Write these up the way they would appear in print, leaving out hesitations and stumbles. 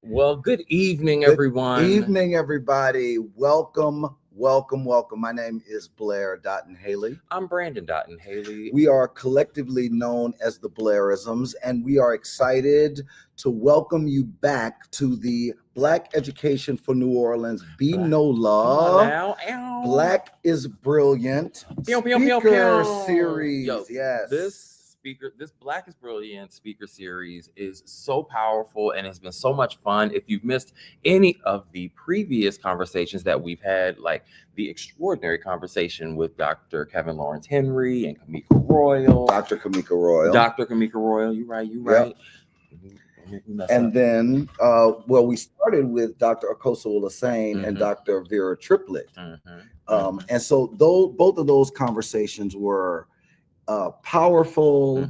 Well, good evening, Good everyone. evening, everybody. Welcome. My name is Blair Dotton Haley. I'm Brandon Dotton Haley. We are collectively known as the Blairisms, and we are excited to welcome you back to the Black Education for New Orleans BNOLA. Black is Brilliant speaker series. Yo, Yes. This Black is Brilliant speaker series is so powerful and has been so much fun. If you've missed any of the previous conversations that we've had, like the extraordinary conversation with Dr. Kevin Lawrence Henry and Kamika Royal. Dr. Kamika Royal. You right. Yep. And then, we started with Dr. Akosa Olasane and Dr. Vera Triplett. And so both of those conversations were powerful,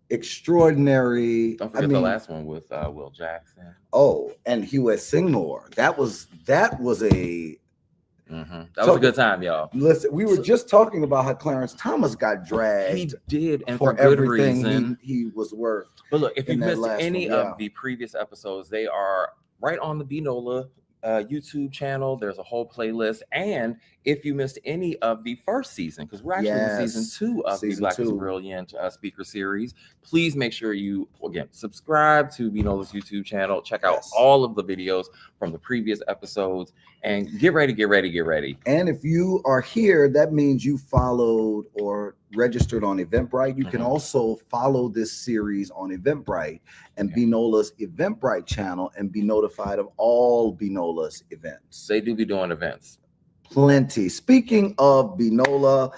extraordinary. Don't forget the last one with Will Jackson. Oh, and Hugh Singmore. That was a a good time, y'all. Listen, we were just talking about how Clarence Thomas got dragged. He did, and for good everything reason. he was worth. But look, if you've missed any of the previous episodes, they are right on the BNOLA YouTube channel. There's a whole playlist. And if you missed any of the first season, because we're actually in season 2 of the Black is Brilliant speaker series, please make sure you, again, subscribe to BNOLA's YouTube channel. Check out all of the videos from the previous episodes and get ready. And if you are here, that means you followed or registered on Eventbrite. You can also follow this series on Eventbrite and BNOLA's Eventbrite channel and be notified of all BNOLA's events. They do be doing events. Plenty. Speaking of BNOLA,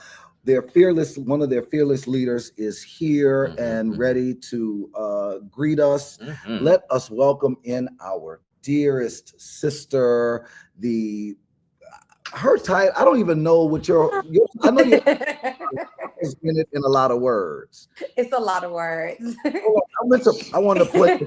one of their fearless leaders is here and ready to greet us. Let us welcome in our dearest sister, her title. I don't even know what I know you is in it in a lot of words. It's a lot of words. I want to play.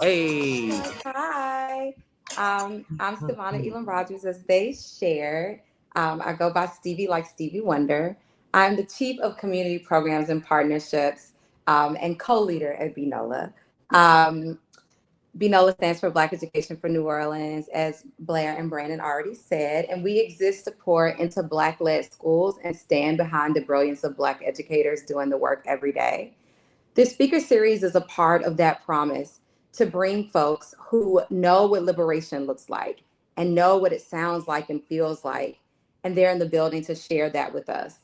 Hey. Hi. I'm Savannah Elam Rogers, as they shared. I go by Stevie, like Stevie Wonder. I'm the Chief of Community Programs and Partnerships and co-leader at BNOLA. BNOLA stands for Black Education for New Orleans, as Blair and Brandon already said, and we exist to pour into Black-led schools and stand behind the brilliance of Black educators doing the work every day. This speaker series is a part of that promise to bring folks who know what liberation looks like and know what it sounds like and feels like, and they're in the building to share that with us.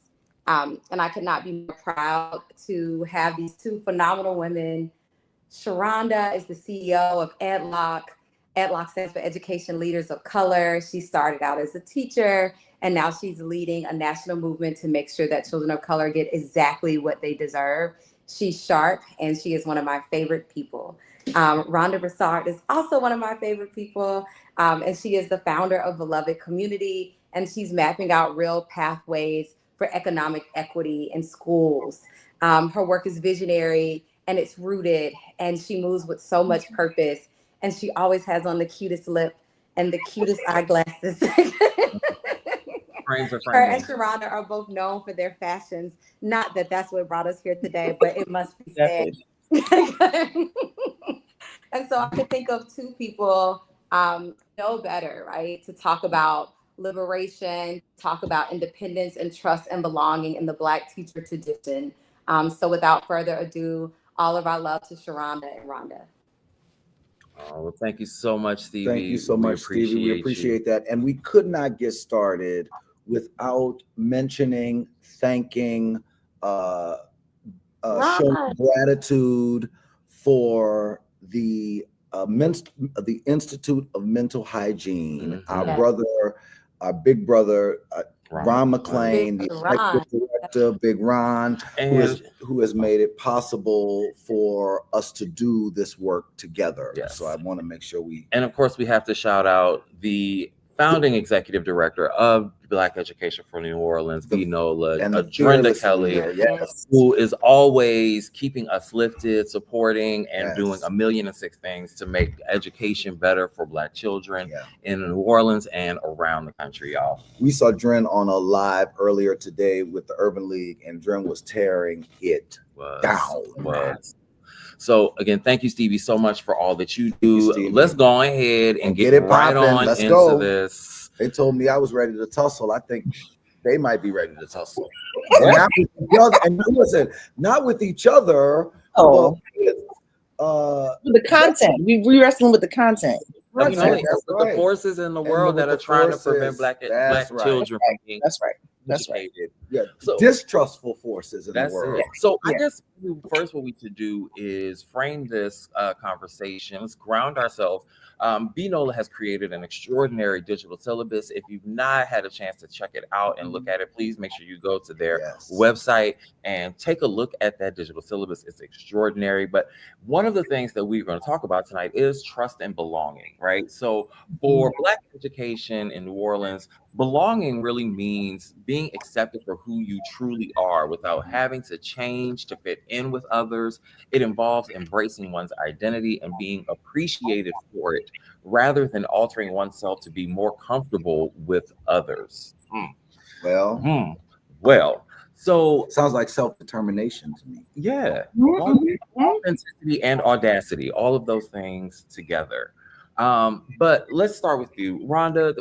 And I could not be more proud to have these two phenomenal women. Sharonda is the CEO of EdLock. EdLock stands for Education Leaders of Color. She started out as a teacher, and now she's leading a national movement to make sure that children of color get exactly what they deserve. She's sharp, and she is one of my favorite people. Rhonda Broussard is also one of my favorite people, and she is the founder of Beloved Community, and she's mapping out real pathways for economic equity in schools. Her work is visionary, and it's rooted, and she moves with so much purpose, and she always has on the cutest lip and the cutest eyeglasses. Her and Sharonda are both known for their fashions. Not that that's what brought us here today, but it must be said. And so I could think of two people no better, right, to talk about liberation, talk about independence and trust and belonging in the Black teacher tradition. So without further ado, all of our love to Sharonda and Rhonda. Oh, well, thank you so much, Stevie. Thank you so much, Stevie. We appreciate that. And we could not get started without mentioning, thanking, showing gratitude for the Institute of Mental Hygiene. Our big brother, Ron McClain, the executive director, Big Ron, who has made it possible for us to do this work together. Yes. So I want to make sure and of course we have to shout out the founding executive director of Black Education for New Orleans, BNOLA, Adrenda Kelly, who is always keeping us lifted, supporting, and doing 1,000,006 things to make education better for Black children in New Orleans and around the country, y'all. We saw Dren on a live earlier today with the Urban League, and Dren was tearing it down. So again, thank you, Stevie, so much for all that you do. Let's go ahead and get it right poppin'. on Let's into go. this. They told me I was ready to tussle. I think they might be ready to tussle. Not with each other. And listen, not with each other, but with the content. We wretling with the content. With the forces in the world that are trying to prevent black children from being educated. Yeah, so distrustful forces in the world. So I guess first what we should do is frame this conversation. Let's ground ourselves. BNOLA has created an extraordinary digital syllabus. If you've not had a chance to check it out and look at it, please make sure you go to their website and take a look at that digital syllabus. It's extraordinary. But one of the things that we're going to talk about tonight is trust and belonging, right? So for Black education in New Orleans, belonging really means being accepted for who you truly are without having to change to fit in with others. It involves embracing one's identity and being appreciated for it, rather than altering oneself to be more comfortable with others. Well, so sounds like self-determination to me. Yeah, authenticity and audacity, all of those things together. But let's start with you, Rhonda.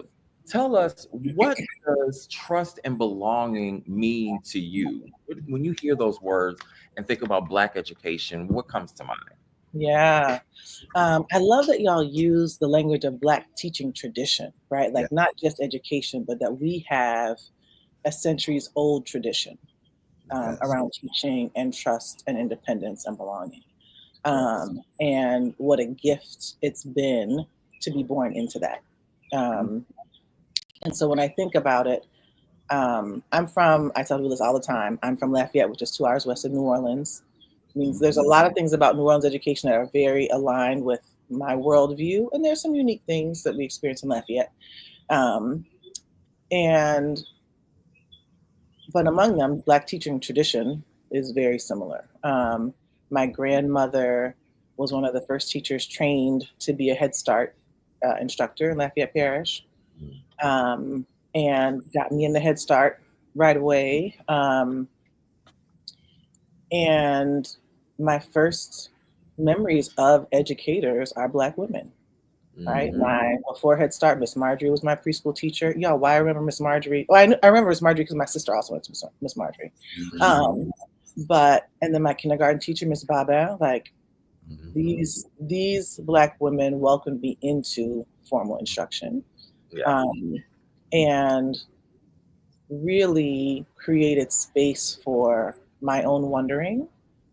Tell us, what does trust and belonging mean to you? When you hear those words and think about Black education, what comes to mind? Yeah. I love that y'all use the language of Black teaching tradition, right? Like not just education, but that we have a centuries old tradition around teaching and trust and independence and belonging. And what a gift it's been to be born into that. And so when I think about it, I tell people this all the time, I'm from Lafayette, which is 2 hours west of New Orleans. It means there's a lot of things about New Orleans education that are very aligned with my worldview. And there's some unique things that we experience in Lafayette. But among them, Black teaching tradition is very similar. My grandmother was one of the first teachers trained to be a Head Start instructor in Lafayette Parish. And got me in the Head Start right away. And my first memories of educators are Black women, right? Before Head Start, Miss Marjorie was my preschool teacher. Y'all, why I remember Miss Marjorie? Oh, I remember Miss Marjorie because my sister also went to Miss Marjorie. And then my kindergarten teacher, Miss Babin, like these Black women welcomed me into formal instruction. And really created space for my own wondering,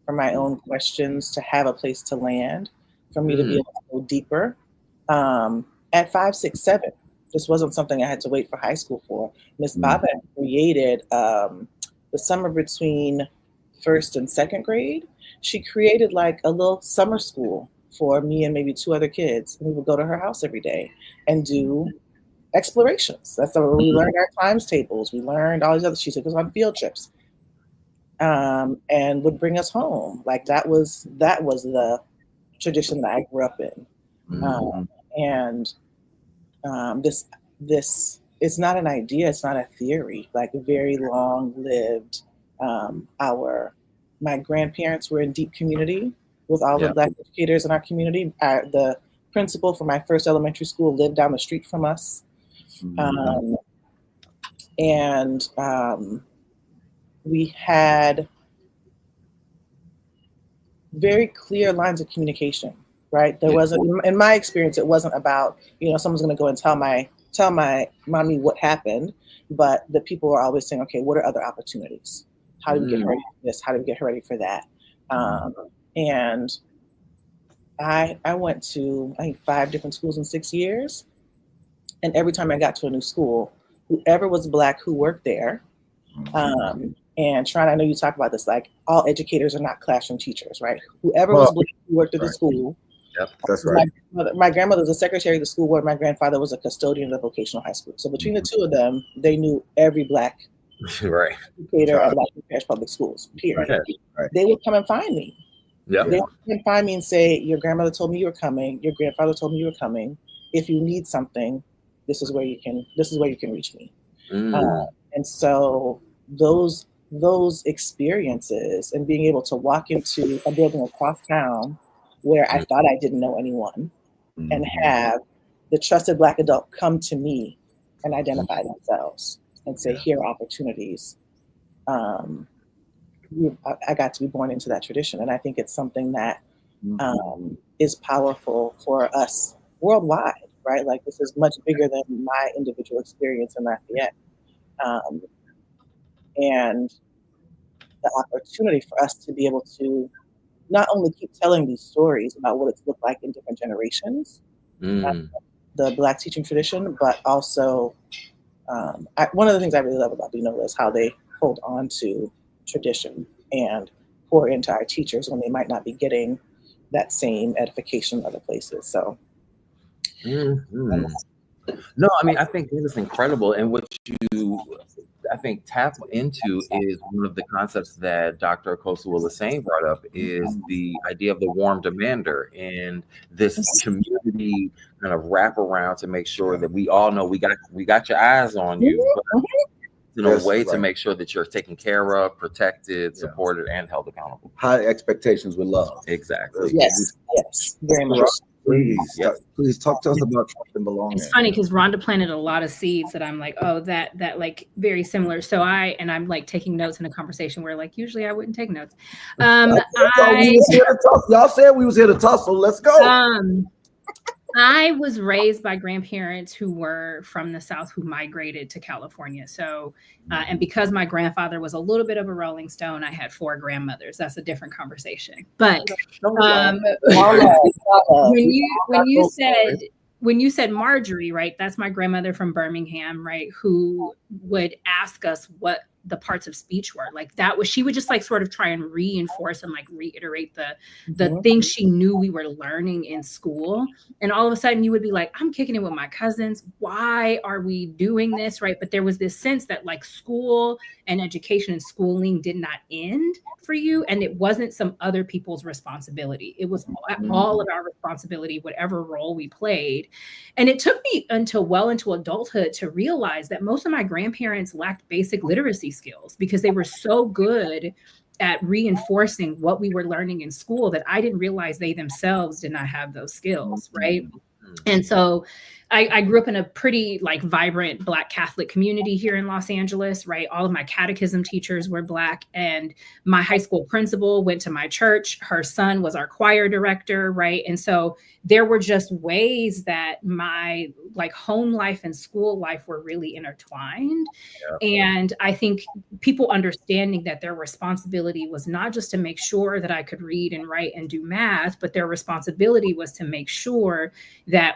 for my own questions to have a place to land, for me to be able to go deeper. At 5, 6, 7, this wasn't something I had to wait for high school for. Miss Baba created the summer between 1st and 2nd grade. She created like a little summer school for me and maybe 2 other kids. And we would go to her house every day and do explorations. That's where we learned our times tables. We learned all these other. She took us on field trips, and would bring us home. Like that was the tradition that I grew up in. This it's not an idea. It's not a theory. Like very long lived. My grandparents were in deep community with all the Black educators in our community. The principal for my first elementary school lived down the street from us. We had very clear lines of communication, right? There wasn't, in my experience, it wasn't about, someone's going to go and tell my mommy what happened, but the people were always saying, okay, what are other opportunities? How do we get her ready for this? How do we get her ready for that? And I went to, I think, 5 different schools in 6 years. And every time I got to a new school, whoever was Black who worked there, and Sharon, I know you talk about this, like all educators are not classroom teachers, right? Whoever was Black who worked at the school. Yep, that's right. My grandmother was the secretary of the school board. My grandfather was a custodian of the vocational high school. So between the 2 of them, they knew every Black educator at Lafayette Parish Public Schools, period. Right. They would come and find me. They would come and find me and say, your grandmother told me you were coming. Your grandfather told me you were coming. If you need something, this is where you can reach me. And so those those experiences and being able to walk into a building across town where I thought I didn't know anyone and have the trusted Black adult come to me and identify themselves and say, here are opportunities. I got to be born into that tradition. And I think it's something that is powerful for us worldwide, right? Like, this is much bigger than my individual experience in Lafayette. And the opportunity for us to be able to not only keep telling these stories about what it's looked like in different generations, the Black teaching tradition, but also one of the things I really love about Binola is how they hold on to tradition and pour into our teachers when they might not be getting that same edification in other places. So. No, I mean, I think this is incredible. And what you, I think, tap into is one of the concepts that Dr. Akosua-Lasane brought up is the idea of the warm demander and this community kind of wrap around to make sure that we all know we got your eyes on you, but in a way to make sure that you're taken care of, protected, supported, and held accountable. High expectations with love. Exactly. Yes, very much. Please talk to us about trust and belonging. It's funny because Rhonda planted a lot of seeds that I'm like, oh, that like very similar. So I'm like taking notes in a conversation where like usually I wouldn't take notes. Y'all said we was here to talk, so let's go. I was raised by grandparents who were from the South who migrated to California. So, and because my grandfather was a little bit of a Rolling Stone, I had 4 grandmothers. That's a different conversation. But when you said Marjorie, right? That's my grandmother from Birmingham, right? Who would ask us what the parts of speech were. Like she would just like sort of try and reinforce and like reiterate the things she knew we were learning in school. And all of a sudden you would be like, I'm kicking it with my cousins. Why are we doing this? Right. But there was this sense that like school and education and schooling did not end for you. And it wasn't some other people's responsibility. It was all of our responsibility, whatever role we played. And it took me until well into adulthood to realize that most of my grandparents lacked basic literacy skills because they were so good at reinforcing what we were learning in school that I didn't realize they themselves did not have those skills, right? And so I grew up in a pretty like vibrant Black Catholic community here in Los Angeles, right? All of my catechism teachers were Black, and my high school principal went to my church. Her son was our choir director, right? And so there were just ways that my like home life and school life were really intertwined. Yeah. And I think people understanding that their responsibility was not just to make sure that I could read and write and do math, but their responsibility was to make sure that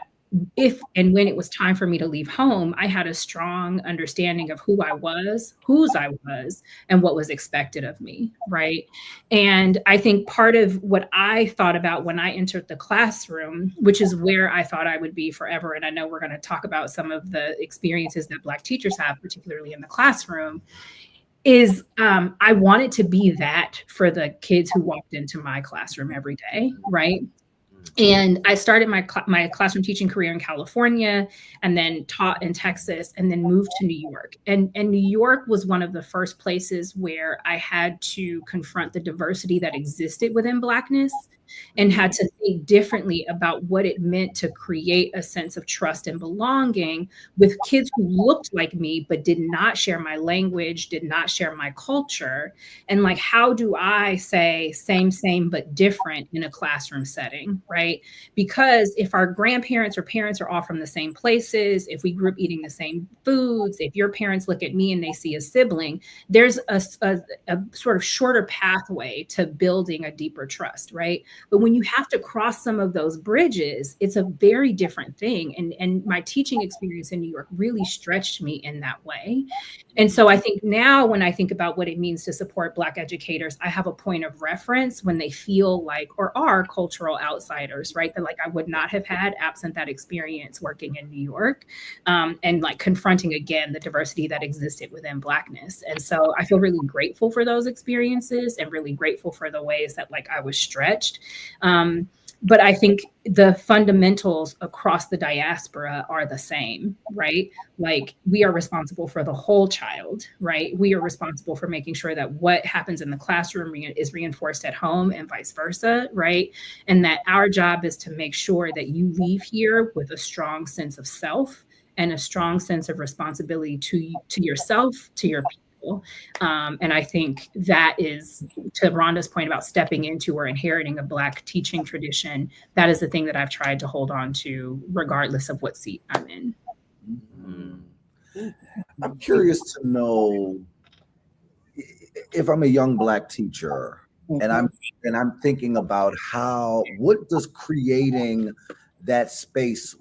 if and when it was time for me to leave home, I had a strong understanding of who I was, whose I was, and what was expected of me, right? And I think part of what I thought about when I entered the classroom, which is where I thought I would be forever, and I know we're going to talk about some of the experiences that Black teachers have, particularly in the classroom, is I wanted to be that for the kids who walked into my classroom every day, right? And I started my classroom teaching career in California and then taught in Texas and then moved to New York. And New York was one of the first places where I had to confront the diversity that existed within Blackness and had to think differently about what it meant to create a sense of trust and belonging with kids who looked like me, but did not share my language, did not share my culture. And like, how do I say same, but different in a classroom setting, right? Because if our grandparents or parents are all from the same places, if we grew up eating the same foods, if your parents look at me and they see a sibling, there's a sort of shorter pathway to building a deeper trust, right? But when you have to cross some of those bridges, it's a very different thing. And my teaching experience in New York really stretched me in that way. And so I think now when I think about what it means to support Black educators, I have a point of reference when they feel like or are cultural outsiders, right? That like I would not have had absent that experience working in New York and like confronting again the diversity that existed within Blackness. And so I feel really grateful for those experiences and really grateful for the ways that like I was stretched. But I think the fundamentals across the diaspora are the same, right? Like we are responsible for the whole child, right? We are responsible for making sure that what happens in the classroom is reinforced at home and vice versa, right? And that our job is to make sure that you leave here with a strong sense of self and a strong sense of responsibility to yourself, to your people. And I think that is, to Rhonda's point about stepping into or inheriting a Black teaching tradition, that is the thing that I've tried to hold on to regardless of what seat I'm in. I'm curious to know, if I'm a young Black teacher and I'm thinking about what does creating that space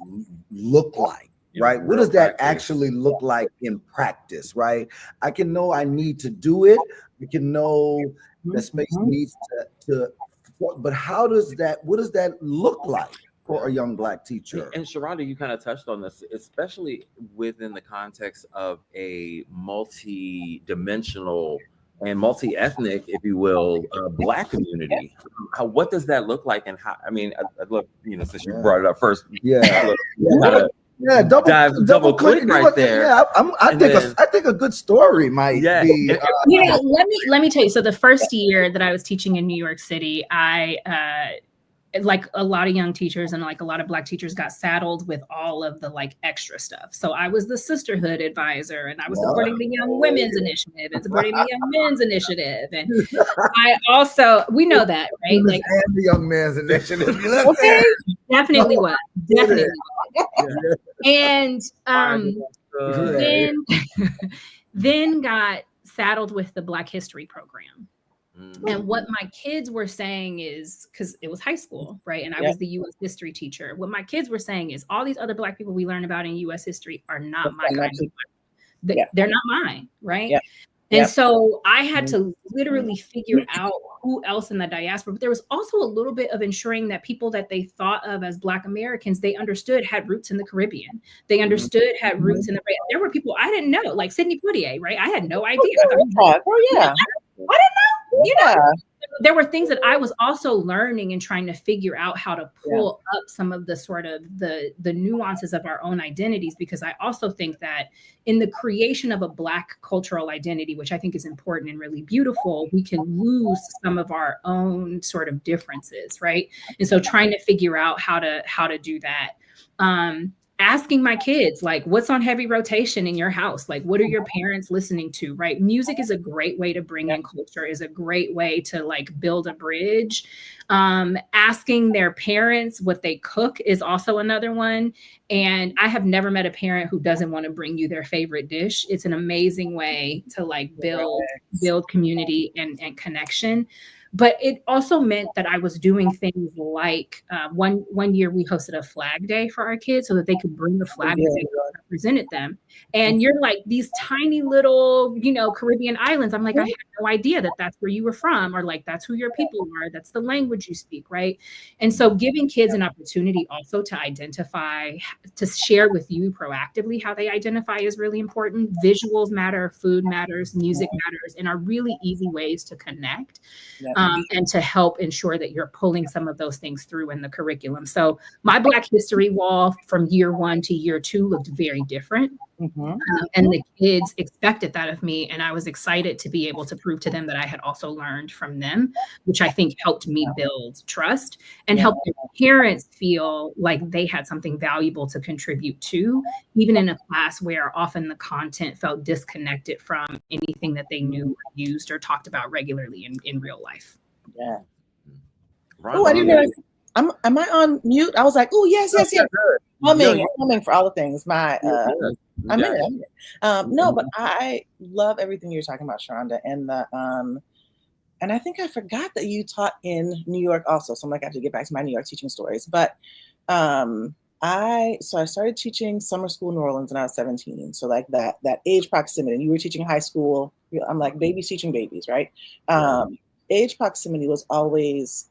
look like? Right? What does that actually look like in practice? Right? I can know I need to do it. I can know the space needs to, but what does that look like for a young Black teacher? And Sharonda, you kind of touched on this, especially within the context of a multi-dimensional and multi-ethnic, if you will, Black community. What does that look like? And how, I mean, I'd love, since you brought it up first. Double click right there. Yeah, I think a good story might be. Let me tell you. So the first year that I was teaching in New York City, I like a lot of young teachers and like a lot of Black teachers got saddled with all of the like extra stuff. So I was the sisterhood advisor, and I was supporting the Young Women's Initiative and supporting the Young Men's Initiative. And I also, we know that, right? Like and the Young Men's Initiative. Definitely was. And then got saddled with the Black History program. And what my kids were saying is, because it was high school, right? And I was the U.S. history teacher. What my kids were saying is all these other Black people we learn about in U.S. history are not my kind of they're not mine, right? Yeah. And so I had to literally figure out who else in the diaspora. But there was also a little bit of ensuring that people that they thought of as Black Americans, they understood had roots in the Caribbean. They understood had roots in the. There were people I didn't know, like Sidney Poitier, right? I had no idea. I didn't know. There were things that I was also learning and trying to figure out how to pull up some of the sort of the nuances of our own identities, because I also think that in the creation of a Black cultural identity, which I think is important and really beautiful, we can lose some of our own sort of differences, right? And so trying to figure out how to do that. Asking my kids, like, what's on heavy rotation in your house? Like, what are your parents listening to, right? Music is a great way to bring in culture, is a great way to like build a bridge. Asking their parents what they cook is also another one. And I have never met a parent who doesn't want to bring you their favorite dish. It's an amazing way to like build community and connection. But it also meant that I was doing things like one year we hosted a flag day for our kids so that they could bring the flag that represented them. And you're like these tiny little, Caribbean islands. I'm like, I had no idea that that's where you were from, or like that's who your people are. That's the language you speak, right? And so giving kids an opportunity also to identify, to share with you proactively how they identify is really important. Visuals matter, food matters, music matters, and are really easy ways to connect. And to help ensure that you're pulling some of those things through in the curriculum. So my Black history wall from year 1 to year 2 looked very different. And the kids expected that of me. And I was excited to be able to prove to them that I had also learned from them, which I think helped me build trust and help their parents feel like they had something valuable to contribute to, even in a class where often the content felt disconnected from anything that they knew or used or talked about regularly in real life. Yeah. Oh, I didn't realize. Am I on mute? I was like, oh, yes. Humming for all the things. I'm in it. No, but I love everything you're talking about, Sharonda, and and I think I forgot that you taught in New York also. So I'm like, I have to get back to my New York teaching stories. But I started teaching summer school in New Orleans when I was 17. So like that age proximity. You were teaching high school. I'm like babies teaching babies, right? Age proximity was always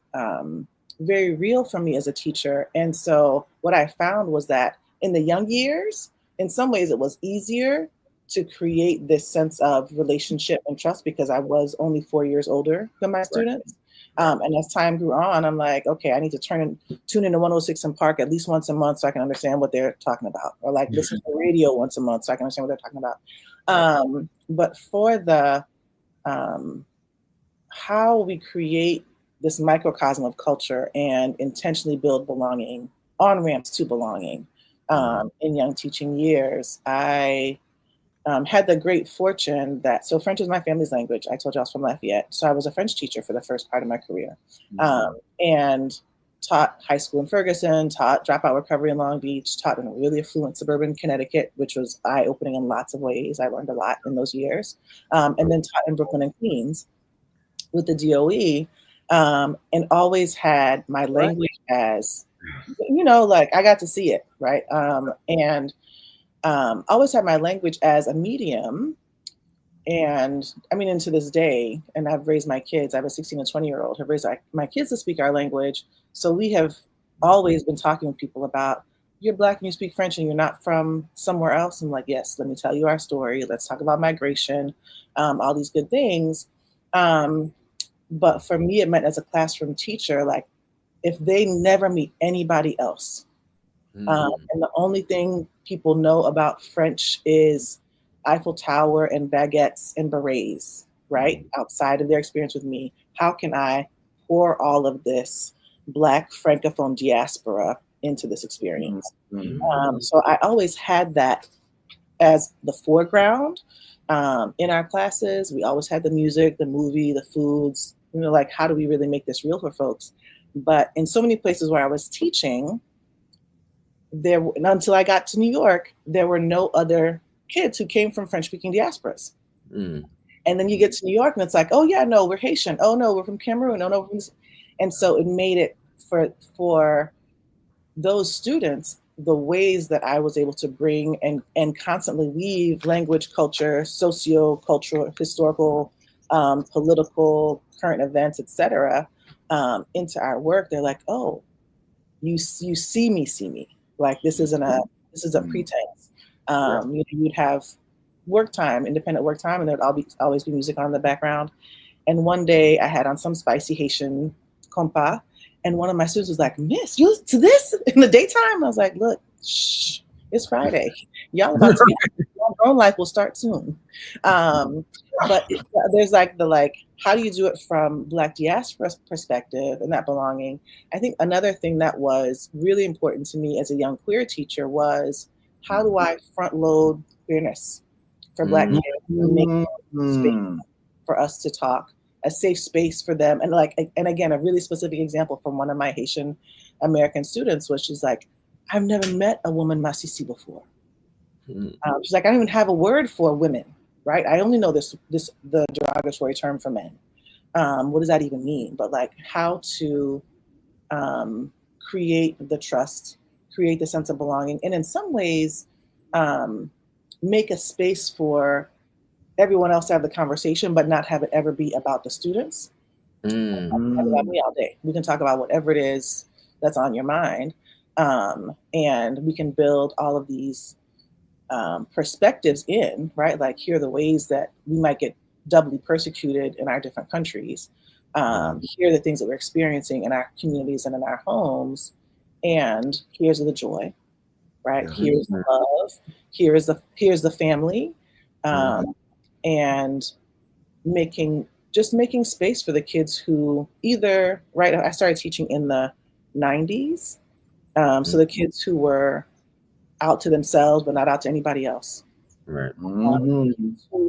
very real for me as a teacher. And so what I found was that in the young years, in some ways it was easier to create this sense of relationship and trust because I was only 4 years older than my students. And as time grew on, I'm like, okay, I need to tune into 106 in Park at least once a month so I can understand what they're talking about, or like listen to the radio once a month so I can understand what they're talking about. But for the how we create this microcosm of culture and intentionally build belonging, on ramps to belonging in young teaching years, I had the great fortune that, so French is my family's language. I told you I was from Lafayette. So I was a French teacher for the first part of my career, and taught high school in Ferguson, taught dropout recovery in Long Beach, taught in a really affluent suburban Connecticut, which was eye-opening in lots of ways. I learned a lot in those years. And then taught in Brooklyn and Queens with the DOE, and always had my language as, like I got to see it, right? And always had my language as a medium. And I mean, into this day, and I've raised my kids, I have a 16 and 20-year-old, have raised my kids to speak our language. So we have always been talking with people about, you're Black and you speak French and you're not from somewhere else. I'm like, yes, let me tell you our story. Let's talk about migration, all these good things. But for me, it meant as a classroom teacher, like if they never meet anybody else, and the only thing people know about French is Eiffel Tower and baguettes and berets, right? Outside of their experience with me, how can I pour all of this Black Francophone diaspora into this experience? So I always had that as the foreground in our classes. We always had the music, the movie, the foods, like how do we really make this real for folks? But in so many places where I was teaching, until I got to New York, there were no other kids who came from French-speaking diasporas. And then you get to New York and it's like, oh yeah, no, we're Haitian. Oh no, we're from Cameroon. Oh no, we're from this. And so it made it for those students, the ways that I was able to bring and constantly weave language, culture, socio-cultural, historical, political, current events, etc., into our work. They're like, oh, you see me. Like this isn't a pretense. You'd have work time, independent work time, and there'd always be music on in the background. And one day I had on some spicy Haitian compas, and one of my students was like, "Miss, you listen to this in the daytime?" I was like, "Look, shh, it's Friday. Y'all about to be your own life will start soon." But there's how do you do it from Black diaspora perspective and that belonging? I think another thing that was really important to me as a young queer teacher was, how do I front load queerness for Black kids and make space for us to talk, a safe space for them? And again, a really specific example from one of my Haitian American students was, she's like, I've never met a woman Masisi before. She's like, I don't even have a word for women, right? I only know the derogatory term for men. What does that even mean? But like how to create the trust, create the sense of belonging, and in some ways make a space for everyone else to have the conversation, but not have it ever be about the students. About me all day. We can talk about whatever it is that's on your mind, and we can build all of these perspectives in, right? Like, here are the ways that we might get doubly persecuted in our different countries. Here are the things that we're experiencing in our communities and in our homes. And here's the joy, right? Here's the love. Here's the family. And making space for the kids who either, right? I started teaching in the 90s. So the kids who were out to themselves, but not out to anybody else. Right. Who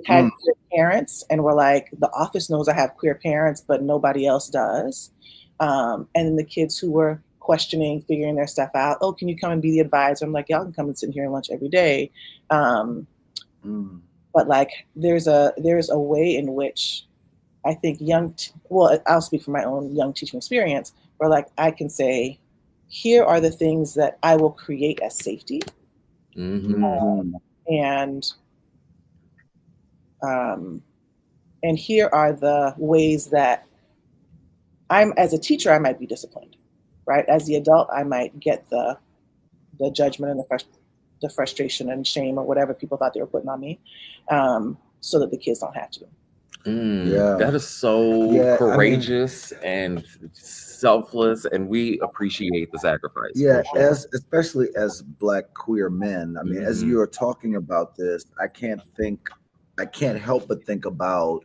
had queer parents and were like, the office knows I have queer parents, but nobody else does. And then the kids who were questioning, figuring their stuff out. Oh, can you come and be the advisor? I'm like, y'all can come and sit here and lunch every day. But like, there's a way in which I think I'll speak from my own young teaching experience, where like I can say, here are the things that I will create as safety. And here are the ways that as a teacher, I might be disciplined, right? As the adult, I might get the judgment and the frustration and shame or whatever people thought they were putting on me, so that the kids don't have to. That is so courageous and selfless, and we appreciate the sacrifice. Yeah, especially as Black queer men. I mean, as you're talking about this, I can't help but think about,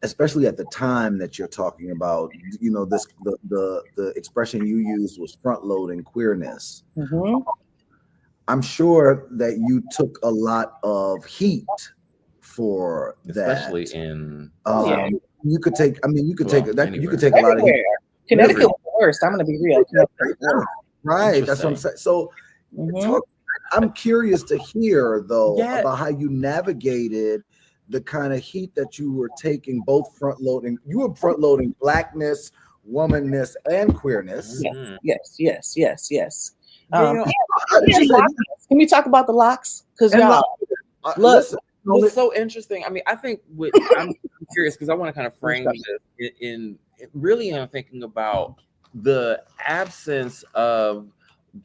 especially at the time that you're talking about, you know, the expression you used was front loading queerness. I'm sure that you took a lot of heat for that, especially in you could take a lot of heat. Connecticut was the worst. I'm going to be real. Right, that's what I'm saying. So I'm curious to hear though about how you navigated the kind of heat that you were taking, both front loading. You were front loading Blackness, womanness, and queerness. Yes. Can we talk about the locks? Because what's so interesting, I mean, I think I'm curious because I want to kind of frame this in thinking about the absence of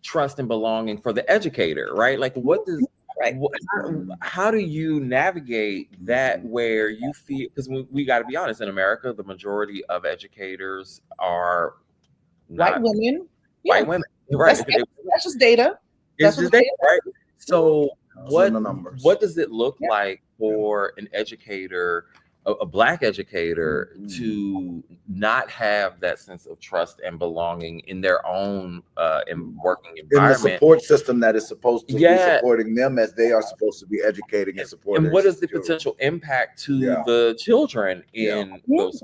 trust and belonging for the educator, right? Like, how do you navigate that where you feel, because we got to be honest, in America, the majority of educators are white women. White women, right? That's just data. That's just data, right? So what does it look like for an educator, a Black educator, to not have that sense of trust and belonging in their own working environment, in the support system that is supposed to be supporting them as they are supposed to be educating and supporting? And what is the potential impact to the children in those?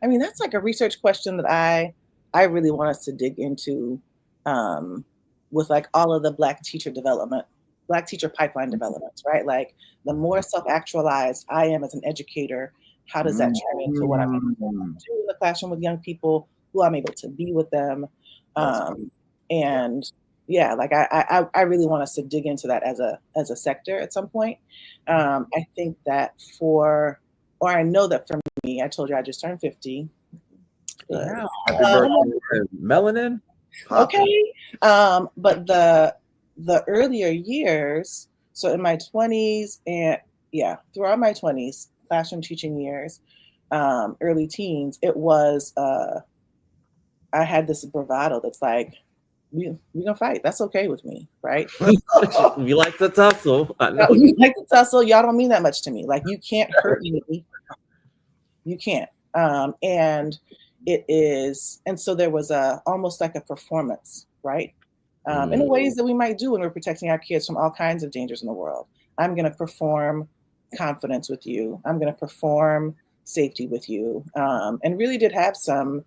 I mean, that's like a research question that I really want us to dig into, with like all of the Black teacher pipeline developments, right? Like, the more self-actualized I am as an educator, how does that turn into what I'm able to do in the classroom with young people, who I'm able to be with them? And like I really want us to dig into that as a sector at some point. I think that I know that for me, I told you I just turned 50. Yeah. Melanin. Okay. But the earlier years, so in my 20s and throughout my 20s, classroom teaching years, early teens, it was I had this bravado that's like, we're gonna fight. That's okay with me, right? We like to tussle. We like to tussle. Y'all don't mean that much to me. Like, you can't hurt me. You can't. And it is, and so there was almost like a performance, right? In the ways that we might do when we're protecting our kids from all kinds of dangers in the world. I'm going to perform confidence with you. I'm going to perform safety with you. And really did have some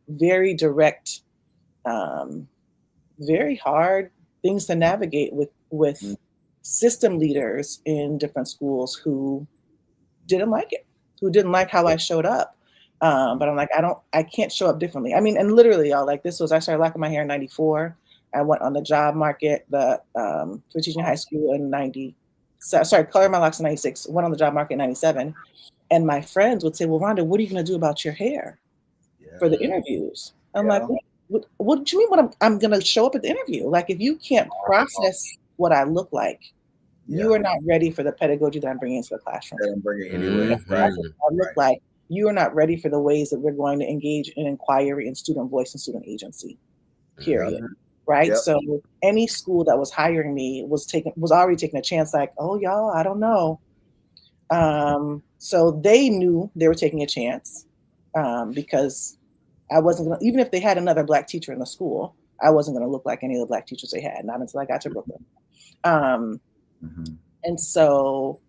very direct, very hard things to navigate with system leaders in different schools who didn't like it, who didn't like how I showed up. But I'm like, I can't show up differently. I mean, and literally, y'all, like, I started locking my hair in 94. I went on the job market for teaching high school in colored my locks in 96, went on the job market in 97. And my friends would say, well, Rhonda, what are you going to do about your hair for the interviews? I'm like, what do you mean I'm going to show up at the interview? Like, if you can't process what I look like, you are not ready for the pedagogy that I'm bringing into the classroom. That I'm bringing anyway. I look like you are not ready for the ways that we're going to engage in inquiry and student voice and student agency, period. Right. Yep. So any school that was hiring me was already taking a chance, like, oh, y'all, I don't know. So they knew they were taking a chance, because I wasn't gonna, even if they had another Black teacher in the school, I wasn't going to look like any of the Black teachers they had, not until I got to Brooklyn. And so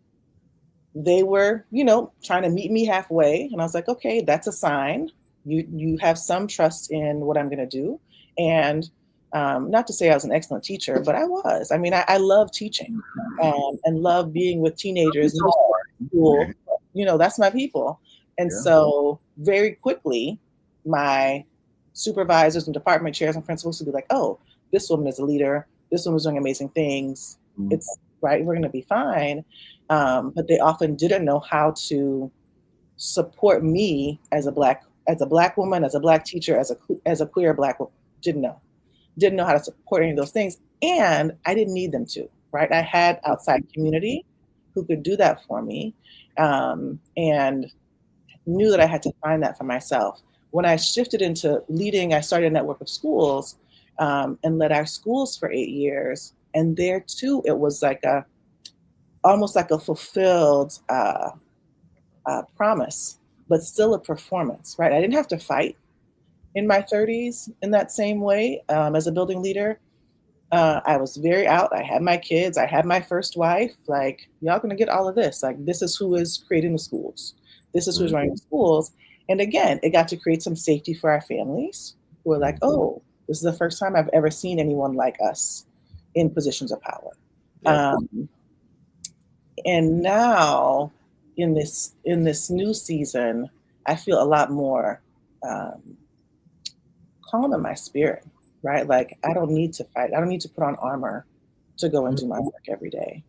they were, trying to meet me halfway. And I was like, okay, that's a sign. You have some trust in what I'm going to do. And not to say I was an excellent teacher, but I was. I mean, I love teaching and love being with teenagers. School. That's my people. And so very quickly, my supervisors and department chairs and principals would be like, oh, this woman is a leader. This woman's doing amazing things. It's right. We're going to be fine. But they often didn't know how to support me as a black woman, as a Black teacher, as a queer Black woman. Didn't know how to support any of those things. And I didn't need them to, right? I had outside community who could do that for me, and knew that I had to find that for myself. When I shifted into leading, I started a network of schools, and led our schools for 8 years. And there too, it was like almost like a fulfilled promise, but still a performance, right? I didn't have to fight in my 30s in that same way as a building leader. I was very out. I had my kids. I had my first wife. Like, y'all gonna get all of this. Like, this is who is creating the schools. This is who's running the schools. And again, it got to create some safety for our families who were like, oh, this is the first time I've ever seen anyone like us in positions of power. Yeah. And now in this new season, I feel a lot more calm in my spirit, right? Like, I don't need to fight. I don't need to put on armor to go and do my work every day.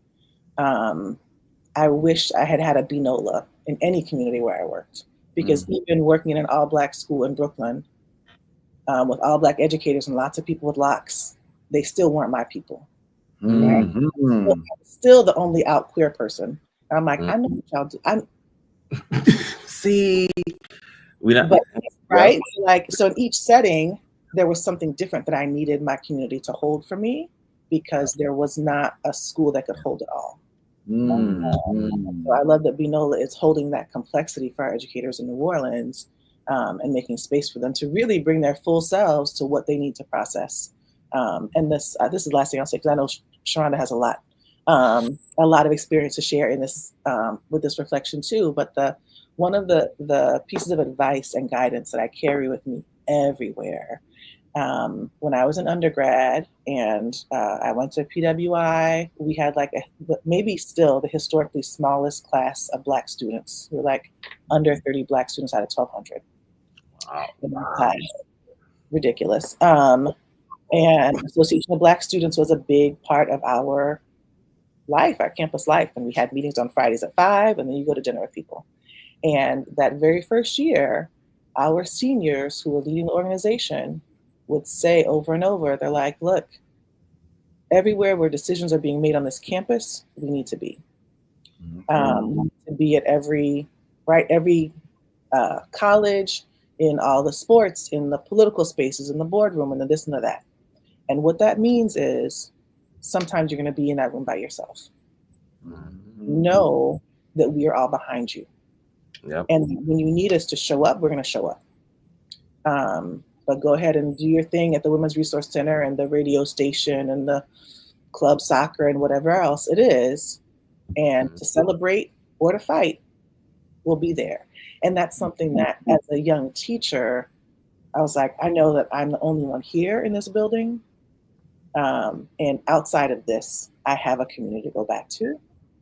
I wish I had a BNOLA in any community where I worked, because even working in an all-Black school in Brooklyn with all Black educators and lots of people with locks, they still weren't my people. Right? Still the only out queer person. And I'm like, I know what y'all do. See, we don't. But, right? Like, so in each setting, there was something different that I needed my community to hold for me, because there was not a school that could hold it all. So I love that BNOLA is holding that complexity for our educators in New Orleans, and making space for them to really bring their full selves to what they need to process. And this is the last thing I'll say, because I know Sharonda has a lot of experience to share in this with this reflection too. But one of the pieces of advice and guidance that I carry with me everywhere, when I was an undergrad and I went to PWI, we had maybe still the historically smallest class of Black students. We were like under 30 Black students out of 1,200. Wow. Ridiculous. And Association of Black Students was a big part of our life, our campus life. And we had meetings on Fridays at 5, and then you go to dinner with people. And that very first year, our seniors who were leading the organization would say over and over, they're like, look, everywhere where decisions are being made on this campus, we need to be. To be at every college, in all the sports, in the political spaces, in the boardroom, and the this and the that. And what that means is sometimes you're going to be in that room by yourself. Know that we are all behind you. Yep. And when you need us to show up, we're going to show up. But go ahead and do your thing at the Women's Resource Center and the radio station and the club soccer and whatever else it is. And to celebrate or to fight, we'll be there. And that's something that as a young teacher, I was like, I know that I'm the only one here in this building. And outside of this, I have a community to go back to.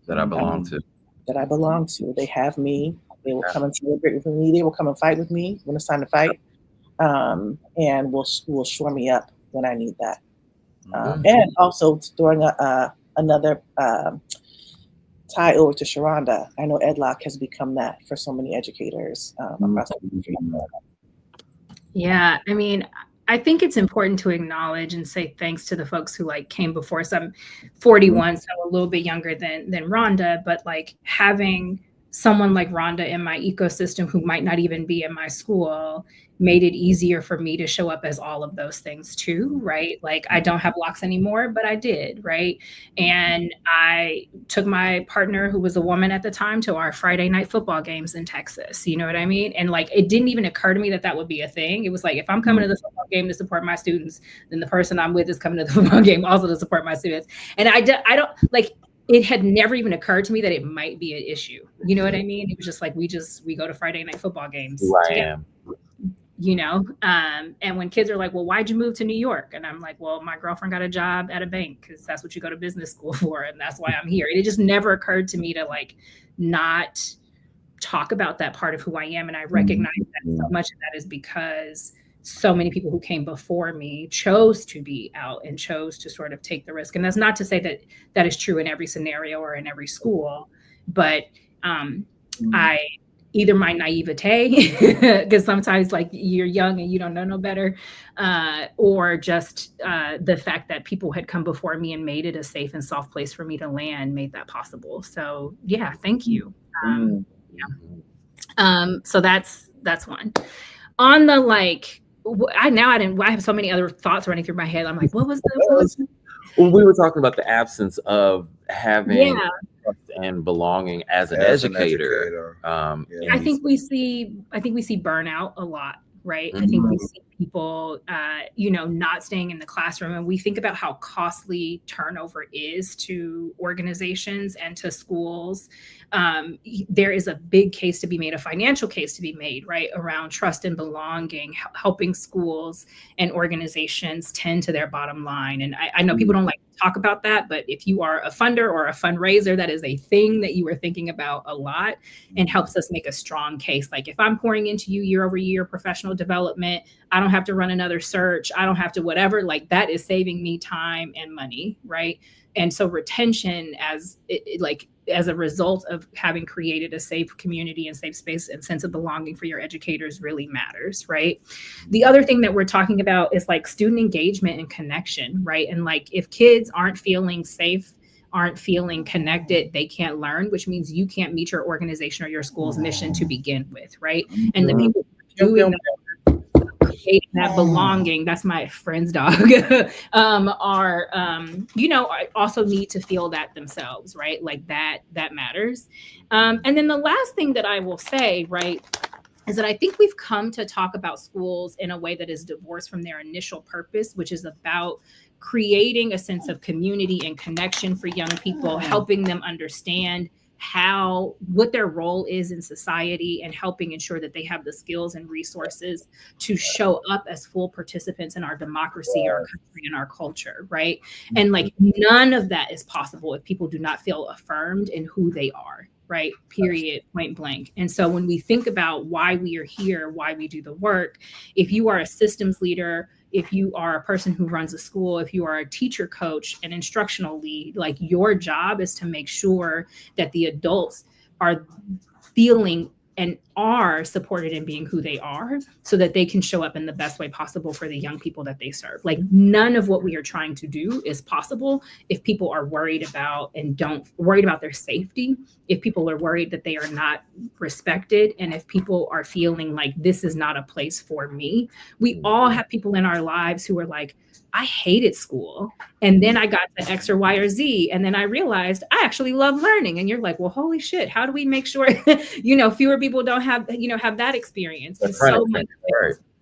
That I belong to. That I belong to. They have me. They will come and celebrate with me. They will come and fight with me when it's time to fight. And will shore me up when I need that. And also throwing another tie over to Sharonda. I know EdLock has become that for so many educators across the country. Yeah, I mean, I think it's important to acknowledge and say thanks to the folks who came before us. I'm 41, so a little bit younger than Rhonda, but having someone like Rhonda in my ecosystem who might not even be in my school made it easier for me to show up as all of those things too, right? I don't have locks anymore, but I did, right? And I took my partner, who was a woman at the time, to our Friday night football games in Texas. You know what I mean? And it didn't even occur to me that would be a thing. It was if I'm coming to the football game to support my students, then the person I'm with is coming to the football game also to support my students. And I don't it had never even occurred to me that it might be an issue. You know what I mean? It was just we go to Friday night football games. Together, you know? And when kids are like, well, why'd you move to New York? And I'm like, well, my girlfriend got a job at a bank because that's what you go to business school for. And that's why I'm here. And it just never occurred to me to not talk about that part of who I am. And I recognize that so much of that is because so many people who came before me chose to be out and chose to sort of take the risk. And that's not to say that that is true in every scenario or in every school, but I either my naivete, because sometimes like you're young and you don't know no better, or just the fact that people had come before me and made it a safe and soft place for me to land made that possible. So yeah, thank you. So that's one. On the like, I have so many other thoughts running through my head. I'm like, what was the? Well, we were talking about the absence of having trust and belonging as an educator. I think we see burnout a lot, right? I think we see people, not staying in the classroom, and we think about how costly turnover is to organizations and to schools. There is a big case to be made, a financial case to be made, right, around trust and belonging, helping schools and organizations tend to their bottom line. And I know people don't like to talk about that, but if you are a funder or a fundraiser, that is a thing that you are thinking about a lot and helps us make a strong case. Like if I'm pouring into you year over year professional development, I don't have to run another search, I don't have to whatever, like that is saving me time and money, right? And so retention as a result of having created a safe community and safe space and sense of belonging for your educators really matters, right? The other thing that we're talking about is like student engagement and connection, right? And like if kids aren't feeling safe, aren't feeling connected, they can't learn, which means you can't meet your organization or your school's mission to begin with, right? And the people doing that, creating that belonging, that's my friend's dog, also need to feel that themselves, right? Like that matters. And then the last thing that I will say, right, is that I think we've come to talk about schools in a way that is divorced from their initial purpose, which is about creating a sense of community and connection for young people, helping them understand what their role is in society and helping ensure that they have the skills and resources to show up as full participants in our democracy, our country, and our culture, right? And like none of that is possible if people do not feel affirmed in who they are, right? Period, point blank. And so when we think about why we are here, why we do the work, if you are a systems leader, if you are a person who runs a school, if you are a teacher coach, an instructional lead, like your job is to make sure that the adults are feeling and are supported in being who they are so that they can show up in the best way possible for the young people that they serve. Like none of what we are trying to do is possible if people are worried about their safety, if people are worried that they are not respected, and if people are feeling like this is not a place for me. We all have people in our lives who are like, I hated school. And then I got to X or Y or Z. And then I realized I actually love learning. And you're like, well, holy shit, how do we make sure, fewer people don't have that experience? And so much.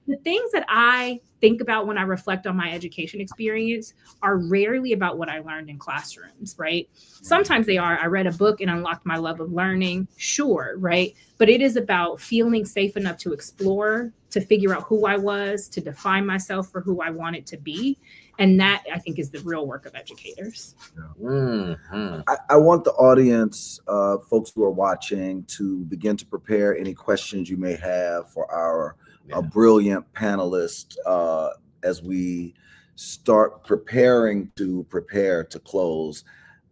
The things that I think about when I reflect on my education experience are rarely about what I learned in classrooms, right? Sometimes they are. I read a book and unlocked my love of learning, sure, right? But it is about feeling safe enough to explore, to figure out who I was, to define myself for who I wanted to be. And that, I think, is the real work of educators. I want the audience, folks who are watching, to begin to prepare any questions you may have for our brilliant panelist as we start preparing to close.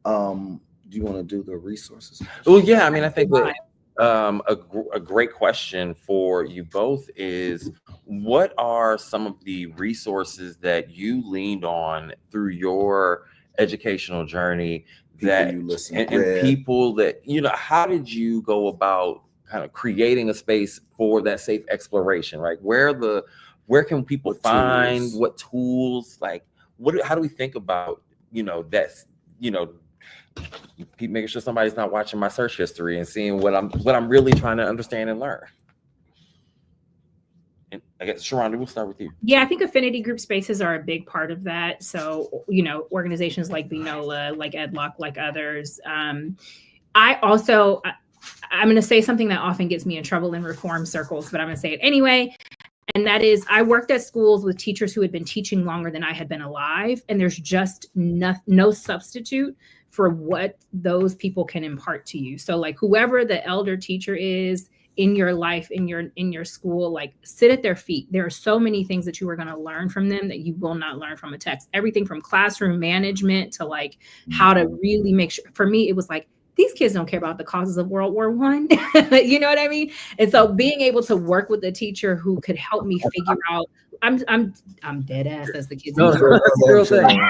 Do you want to do the resources? Well, yeah, I mean, I think that a great question for you both is, what are some of the resources that you leaned on through your educational journey that you listen and people that, how did you go about kind of creating a space for that safe exploration, right? Where can people find what tools, like how do we think about, that's, keep making sure somebody's not watching my search history and seeing what I'm really trying to understand and learn. And I guess, Sharonda, we'll start with you. Yeah, I think affinity group spaces are a big part of that. So, organizations like BNOLA, like EdLock, like others. I'm going to say something that often gets me in trouble in reform circles, but I'm going to say it anyway. And that is, I worked at schools with teachers who had been teaching longer than I had been alive. And there's just no substitute for what those people can impart to you. So like whoever the elder teacher is in your life, in your school, like sit at their feet. There are so many things that you are going to learn from them that you will not learn from a text. Everything from classroom management to like how to really make sure. For me, it was like, these kids don't care about the causes of World War I. You know what I mean? And so being able to work with a teacher who could help me figure out, I'm dead ass, as the kids. No, that's a real thing.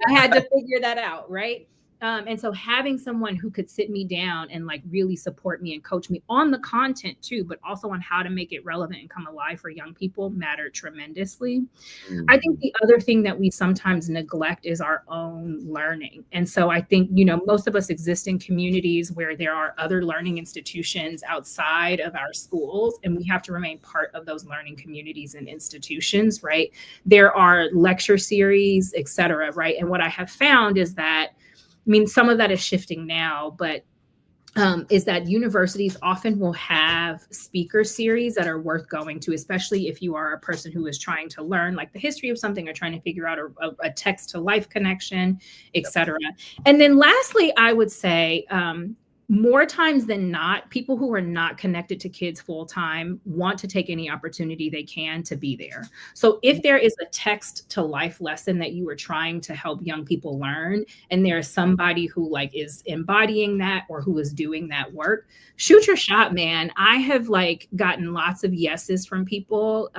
I had to figure that out, right? And so having someone who could sit me down and like really support me and coach me on the content too, but also on how to make it relevant and come alive for young people mattered tremendously. Mm-hmm. I think the other thing that we sometimes neglect is our own learning. And so I think, you know, most of us exist in communities where there are other learning institutions outside of our schools, and we have to remain part of those learning communities and institutions, right? There are lecture series, et cetera, right? And what I have found is that, I mean, some of that is shifting now, but is that universities often will have speaker series that are worth going to, especially if you are a person who is trying to learn like the history of something or trying to figure out a text to life connection, et cetera. And then lastly, I would say, more times than not, people who are not connected to kids full time want to take any opportunity they can to be there. So if there is a text to life lesson that you are trying to help young people learn, and there is somebody who like is embodying that or who is doing that work, shoot your shot, man. I have like gotten lots of yeses from people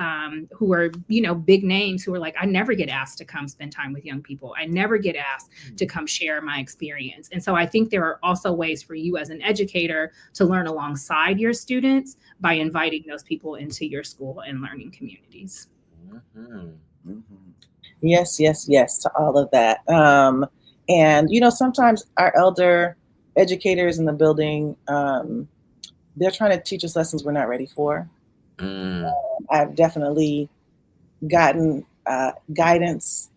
who are, you know, big names who are like, I never get asked to come spend time with young people. I never get asked to come share my experience. And so I think there are also ways for you as an educator to learn alongside your students by inviting those people into your school and learning communities. Mm-hmm. Mm-hmm. Yes, yes, yes to all of that. And, you know, sometimes our elder educators in the building, they're trying to teach us lessons we're not ready for. I've definitely gotten guidance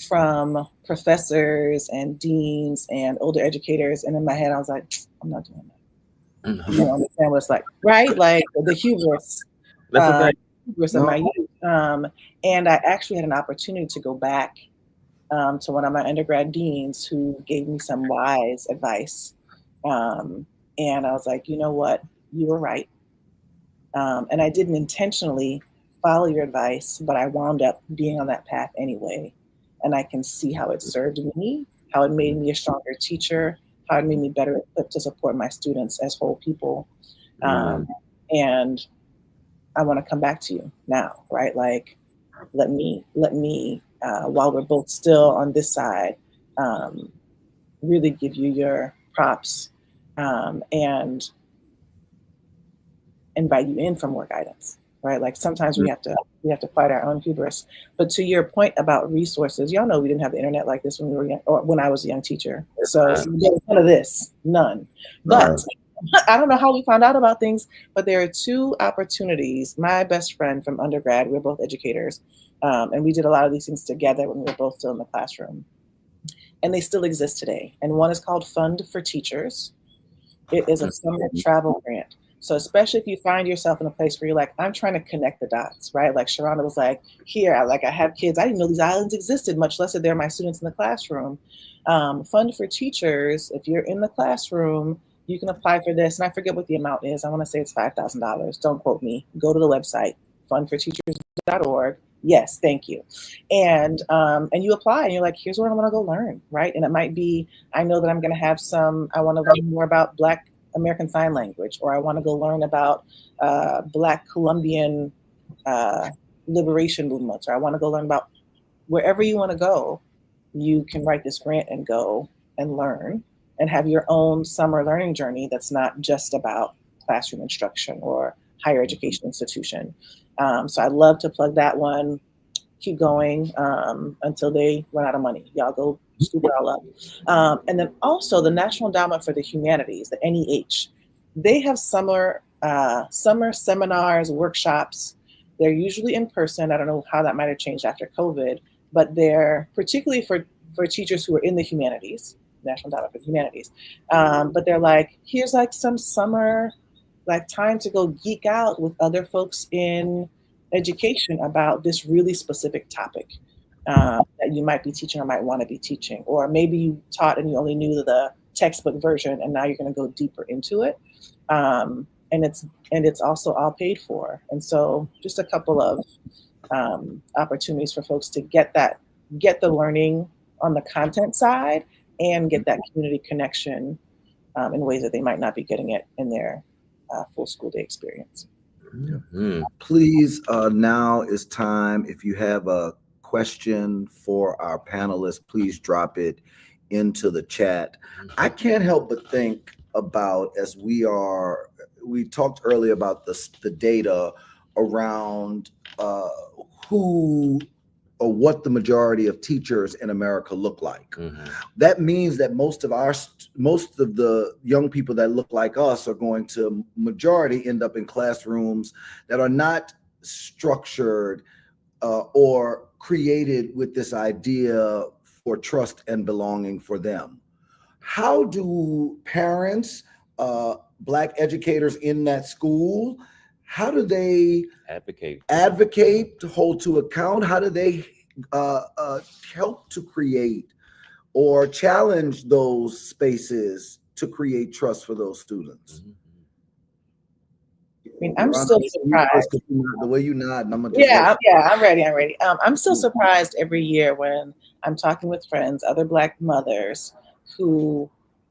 from professors and deans and older educators. And in my head, I was like, I'm not doing that. Mm-hmm. You don't understand what it's like, right? Like the hubris. Hubris of my youth. And I actually had an opportunity to go back to one of my undergrad deans who gave me some wise advice. And I was like, you know what? You were right. And I didn't intentionally follow your advice, but I wound up being on that path anyway. And I can see how it served me, how it made me a stronger teacher, how it made me better equipped to support my students as whole people. And I want to come back to you now, right? Like, let me, while we're both still on this side, really give you your props and invite you in for more guidance, right? Like sometimes we have to fight our own hubris. But to your point about resources, y'all know we didn't have the internet like this when we were young, or when I was a young teacher. So none of this, none. But I don't know how we found out about things, but there are two opportunities. My best friend from undergrad, we're both educators, and we did a lot of these things together when we were both still in the classroom. And they still exist today. And one is called Fund for Teachers. It is a summer travel grant. So especially if you find yourself in a place where you're like, I'm trying to connect the dots, right? Like Sharonda was like, here, I have kids. I didn't know these islands existed, much less that they're my students in the classroom. Fund for Teachers, if you're in the classroom, you can apply for this. And I forget what the amount is. I want to say it's $5,000. Don't quote me. Go to the website, fundforteachers.org. Yes, thank you. And you apply and you're like, here's what I want to go learn, right? And it might be, I know that I'm going to have I want to learn more about Black American Sign Language, or I want to go learn about Black Colombian liberation movements, or I want to go learn about wherever you want to go, you can write this grant and go and learn and have your own summer learning journey that's not just about classroom instruction or higher education institution. So I'd love to plug that one. Keep going until they run out of money. Y'all go scoop it all up. And then also the National Endowment for the Humanities, the NEH. They have summer seminars, workshops. They're usually in person. I don't know how that might have changed after COVID, but they're particularly for teachers who are in the humanities, National Endowment for the Humanities. But they're like, here's like some summer like time to go geek out with other folks in education about this really specific topic that you might be teaching or might want to be teaching, or maybe you taught and you only knew the textbook version and now you're going to go deeper into it. And it's also all paid for. And so just a couple of opportunities for folks to get the learning on the content side and get that community connection in ways that they might not be getting it in their full school day experience. Mm-hmm. Please, now is time. If you have a question for our panelists, please drop it into the chat. I can't help but think about, as we talked earlier about the data around who or what the majority of teachers in America look like. That means that most of the young people that look like us are going to majority end up in classrooms that are not structured or created with this idea for trust and belonging for them. How do parents, Black educators in that school, how do they advocate to hold to account? How do they help to create or challenge those spaces to create trust for those students? I mean, I'm still surprised. The way you nod, I'm ready. I'm still surprised every year when I'm talking with friends, other Black mothers who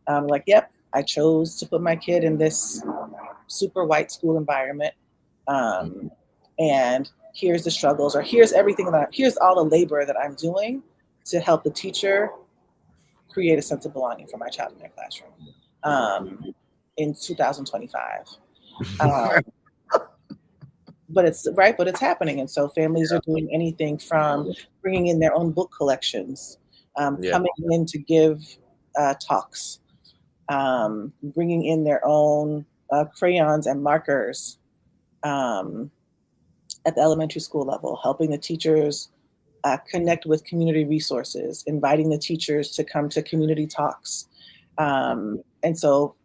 like, yep, I chose to put my kid in this super white school environment. And here's the struggles, or here's everything here's all the labor that I'm doing to help the teacher create a sense of belonging for my child in their classroom in 2025. But it's happening. And so families are doing anything from bringing in their own book collections, coming in to give talks, bringing in their own crayons and markers at the elementary school level, helping the teachers connect with community resources, inviting the teachers to come to community talks. And so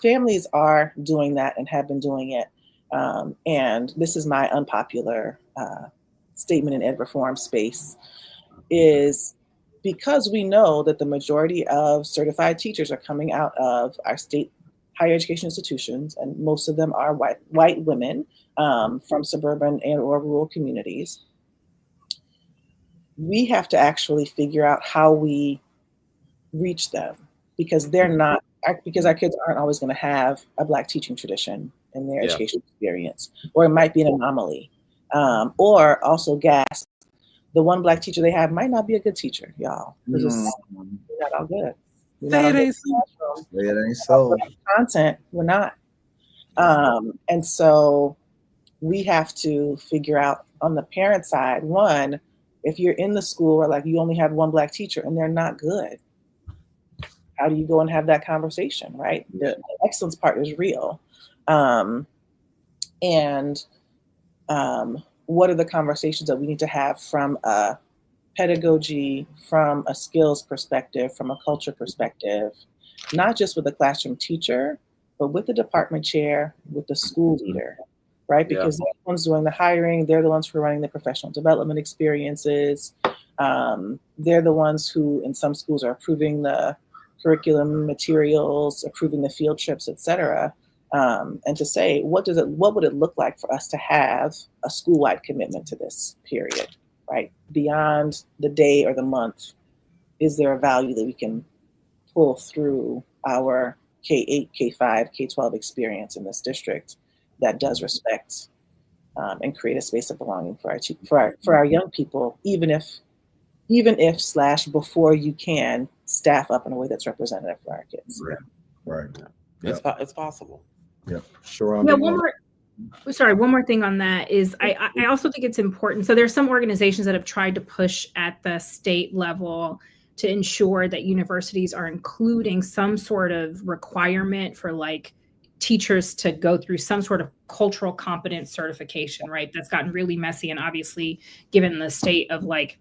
families are doing that and have been doing it. And this is my unpopular statement in ed reform space, is because we know that the majority of certified teachers are coming out of our state higher education institutions, and most of them are white women from suburban and or rural communities. We have to actually figure out how we reach them, because because our kids aren't always going to have a Black teaching tradition in their education experience, or it might be an anomaly, or also gasp, the one Black teacher they have might not be a good teacher, y'all. We're not all good. It ain't so. Content, we're not. And so we have to figure out on the parent side, one, if you're in the school where like you only have one Black teacher and they're not good, how do you go and have that conversation, right? The excellence part is real. What are the conversations that we need to have from a pedagogy, from a skills perspective, from a culture perspective, not just with the classroom teacher, but with the department chair, with the school leader, right? Because they're the ones doing the hiring, they're the ones who are running the professional development experiences. They're the ones who in some schools are approving the curriculum materials, approving the field trips, et cetera. And to say, what would it look like for us to have a school-wide commitment to this period, right? Beyond the day or the month, is there a value that we can pull through our K-8, K-5, K-12 experience in this district that does respect and create a space of belonging for our young people, even if before you can staff up in a way that's representative for our kids. Right. It's possible. Yeah, sure. One more thing on that is I also think it's important. So there's some organizations that have tried to push at the state level to ensure that universities are including some sort of requirement for like teachers to go through some sort of cultural competence certification, right? That's gotten really messy. And obviously, given the state of like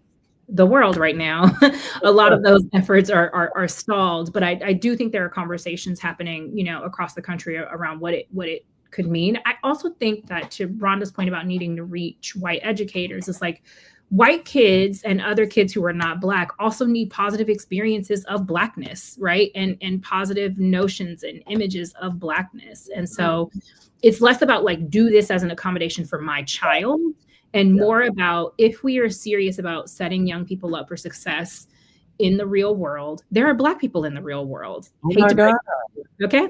the world right now, a lot of those efforts are stalled. But I do think there are conversations happening, across the country around what it could mean. I also think that, to Rhonda's point about needing to reach white educators, it's like white kids and other kids who are not Black also need positive experiences of Blackness, right? And positive notions and images of Blackness. And so it's less about like, do this as an accommodation for my child, and more about, if we are serious about setting young people up for success in the real world, there are Black people in the real world. Oh my God. Okay.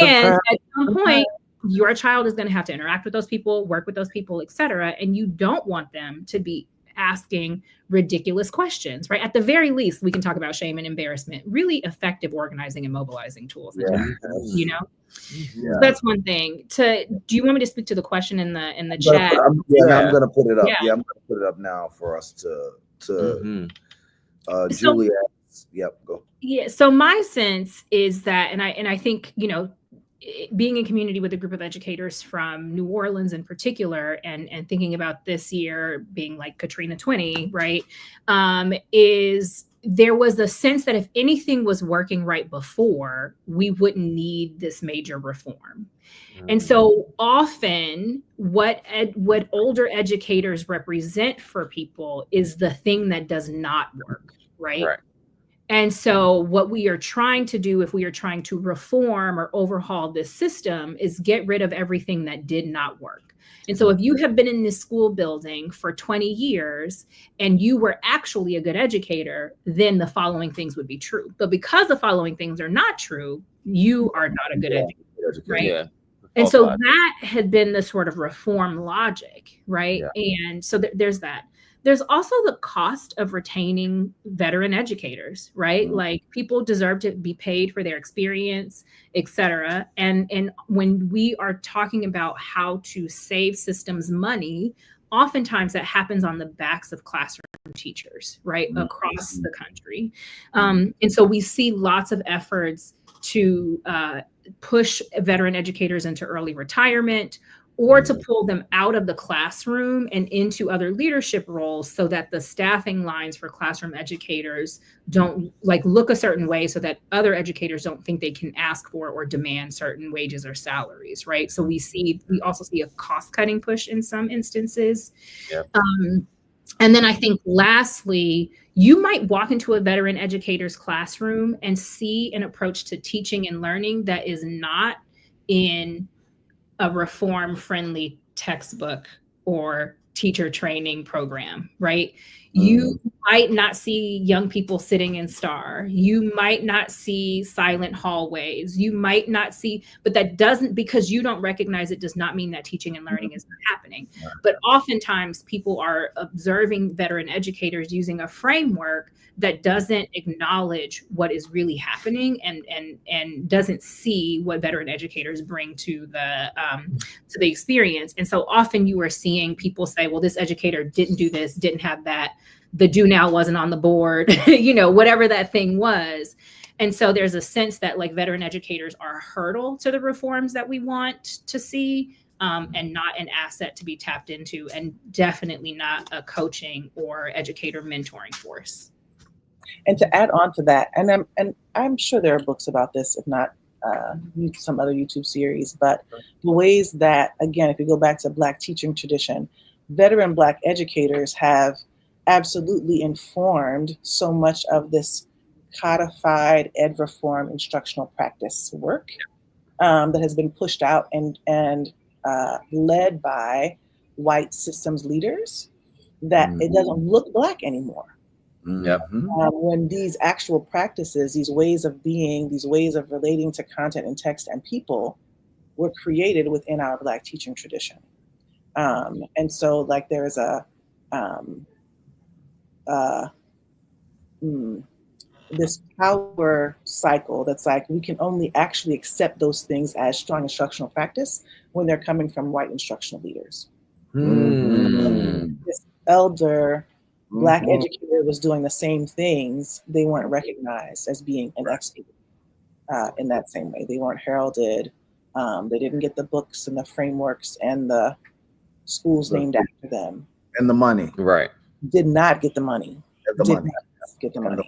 And at some point, your child is going to have to interact with those people, work with those people, etc. And you don't want them to be asking ridiculous questions, right? At the very least, we can talk about shame and embarrassment, really effective organizing and mobilizing tools. You know, so that's one thing. Do you want me to speak to the question in the chat? I'm going to put it up. Yeah, I'm going to put it up now for us to Julia. Yep, go. Yeah. So my sense is that, and I think, you know, being in community with a group of educators from New Orleans in particular, and thinking about this year being like Katrina 20, right, is there was a sense that if anything was working right before, we wouldn't need this major reform. And so often what older educators represent for people is the thing that does not work, right? And so what we are trying to do, if we are trying to reform or overhaul this system, is get rid of everything that did not work. And so if you have been in this school building for 20 years and you were actually a good educator, then the following things would be true. But because the following things are not true, you are not a good educator, right? Yeah. And so that had been the sort of reform logic, right? Yeah. And so there's that. There's also the cost of retaining veteran educators, right? Like people deserve to be paid for their experience, et cetera. And when we are talking about how to save systems money, oftentimes that happens on the backs of classroom teachers, right? Across the country. And so we see lots of efforts to push veteran educators into early retirement, or to pull them out of the classroom and into other leadership roles so that the staffing lines for classroom educators don't look a certain way, so that other educators don't think they can ask for or demand certain wages or salaries, right? So we also see a cost-cutting push in some instances. Yep. And then I think lastly, you might walk into a veteran educator's classroom and see an approach to teaching and learning that is not in a reform-friendly textbook or teacher training program, right? You might not see young people sitting in STAR. You might not see silent hallways. You might not see, but that doesn't, because you don't recognize it, does not mean that teaching and learning is not happening. But oftentimes people are observing veteran educators using a framework that doesn't acknowledge what is really happening and doesn't see what veteran educators bring to the experience. And so often you are seeing people say, well, this educator didn't do this, didn't have that, the do now wasn't on the board, you know, whatever that thing was. And so there's a sense that veteran educators are a hurdle to the reforms that we want to see, and not an asset to be tapped into, and definitely not a coaching or educator mentoring force. And to add on to that, and I'm sure there are books about this, if not some other YouTube series, but the ways that, again, if you go back to Black teaching tradition, veteran Black educators have absolutely informed so much of this codified ed reform instructional practice work that has been pushed out and led by white systems leaders, that it doesn't look Black anymore. When these actual practices, these ways of being, these ways of relating to content and text and people were created within our Black teaching tradition. And so there is this power cycle that's we can only actually accept those things as strong instructional practice when they're coming from white instructional leaders. This elder Black educator was doing the same things. They weren't recognized as being an expert in that same way. They weren't heralded. They didn't get the books and the frameworks and the schools named after them. And the money. Right. Did not get the money. Get the money.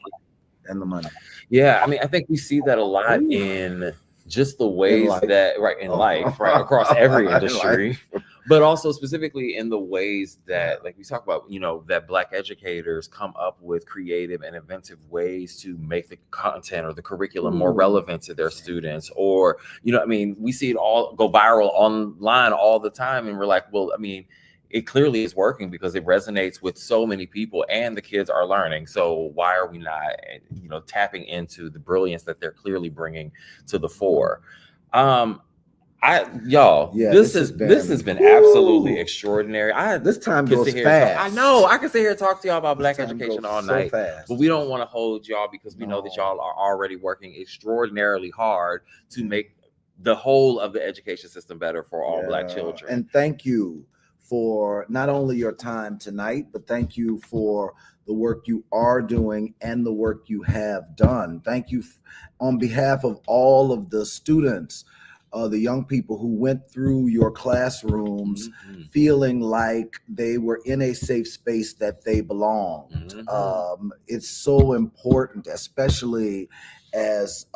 And the money. Yeah, I mean, I think we see that a lot in just the ways that, in life, across every industry, but also specifically in the ways that, we talk about, that Black educators come up with creative and inventive ways to make the content or the curriculum more relevant to their students, or, we see it all go viral online all the time, and we're like, well, it clearly is working because it resonates with so many people and the kids are learning. So why are we not, tapping into the brilliance that they're clearly bringing to the fore? This has been absolutely extraordinary. This time goes fast. I know I can sit here and talk to y'all about Black education all night, but we don't want to hold y'all because we know that y'all are already working extraordinarily hard to make the whole of the education system better for all Black children. And thank you for not only your time tonight, but thank you for the work you are doing and the work you have done. Thank you on behalf of all of the students, the young people who went through your classrooms feeling like they were in a safe space, that they belonged. It's so important, especially as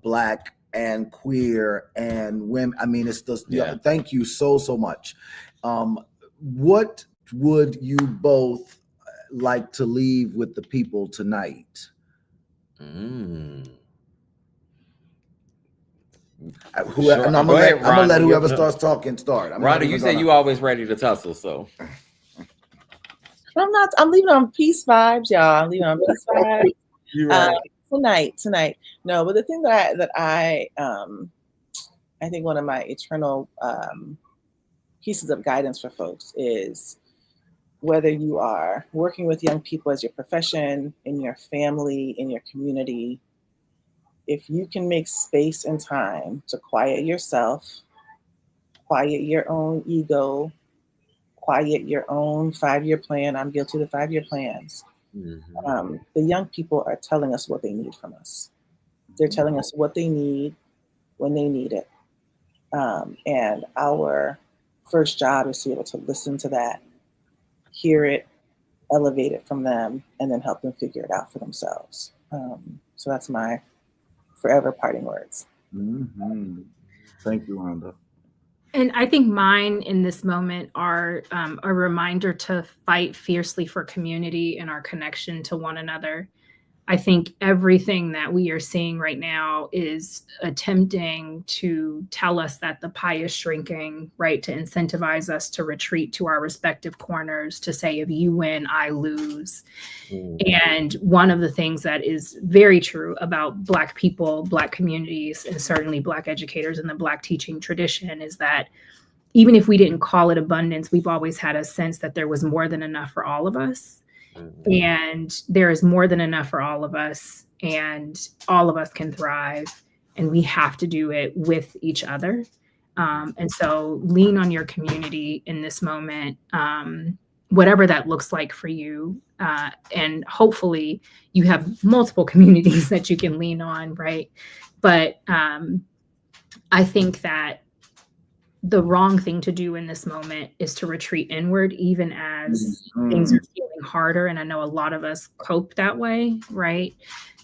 Black and queer and women. I mean, it's just, thank you so much. What would you both like to leave with the people tonight? Sure. I'm gonna let whoever starts talking start. Rhonda, you say you always ready to tussle, so. I'm not. I'm leaving on peace vibes, y'all. I'm leaving on peace vibes. You're right. Tonight. No, but the thing that I think one of my eternal pieces of guidance for folks is, whether you are working with young people as your profession, in your family, in your community, if you can make space and time to quiet yourself, quiet your own ego, quiet your own 5-year plan. I'm guilty of the 5-year plans. The young people are telling us what they need from us. They're telling us what they need when they need it. And our first job is to be able to listen to that, hear it, elevate it from them, and then help them figure it out for themselves. So that's my forever parting words. Thank you, Rhonda. And I think mine in this moment are a reminder to fight fiercely for community and our connection to one another. I think everything that we are seeing right now is attempting to tell us that the pie is shrinking, right? To incentivize us to retreat to our respective corners, to say, if you win, I lose. And one of the things that is very true about Black people, Black communities, and certainly Black educators in the Black teaching tradition is that even if we didn't call it abundance, we've always had a sense that there was more than enough for all of us. And there is more than enough for all of us, and all of us can thrive, and we have to do it with each other. And so lean on your community in this moment, whatever that looks like for you. And hopefully you have multiple communities that you can lean on, right? But I think that the wrong thing to do in this moment is to retreat inward, even as things are feeling harder. And I know a lot of us cope that way, right?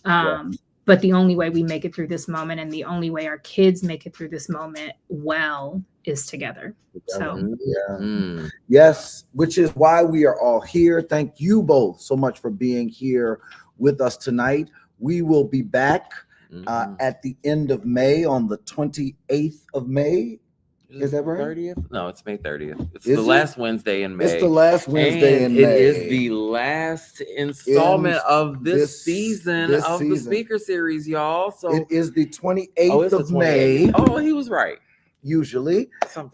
But the only way we make it through this moment, and the only way our kids make it through this moment well, is together. So yes, which is why we are all here. Thank you both so much for being here with us tonight. We will be back at the end of May, on the 28th of May. Is that right? 30th? No, it's May 30th. It's the last Wednesday in May. It's the last Wednesday in May. It is the last installment of this season of the speaker series, y'all. So it is the 28th of May. Oh, he was right. Usually, sometimes.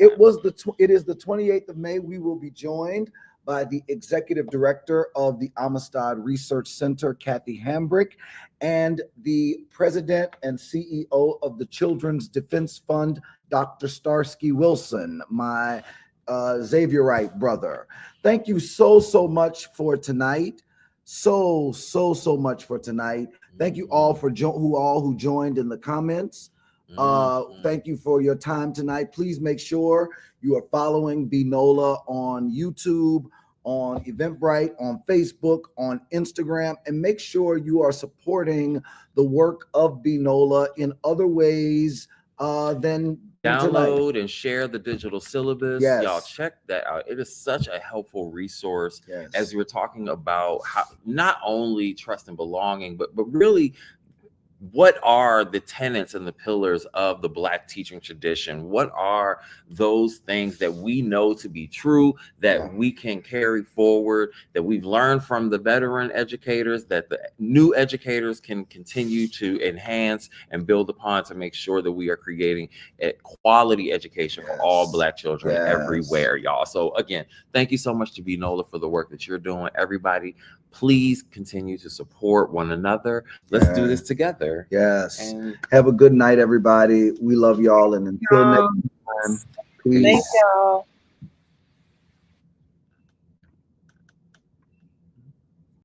It is the 28th of May. We will be joined by the executive director of the Amistad Research Center, Kathy Hambrick, and the president and CEO of the Children's Defense Fund, Dr. Starsky Wilson, my Xavierite brother. Thank you so much for tonight. So much for tonight. Thank you all for who joined in the comments. Thank you for your time tonight. Please make sure you are following BNOLA on YouTube, on Eventbrite, on Facebook, on Instagram, and make sure you are supporting the work of BNOLA in other ways than download tonight. And share the digital syllabus. Yes. Y'all check that out. It is such a helpful resource as we're talking about how not only trust and belonging, but really what are the tenets and the pillars of the Black teaching tradition? What are those things that we know to be true, that we can carry forward, that we've learned from the veteran educators, that the new educators can continue to enhance and build upon to make sure that we are creating a quality education for all Black children everywhere, y'all. So again, thank you so much to Nola for the work that you're doing. Everybody, please continue to support one another. Let's do this together. Yes. And have a good night, everybody. We love y'all. And until next time, peace. Thank y'all.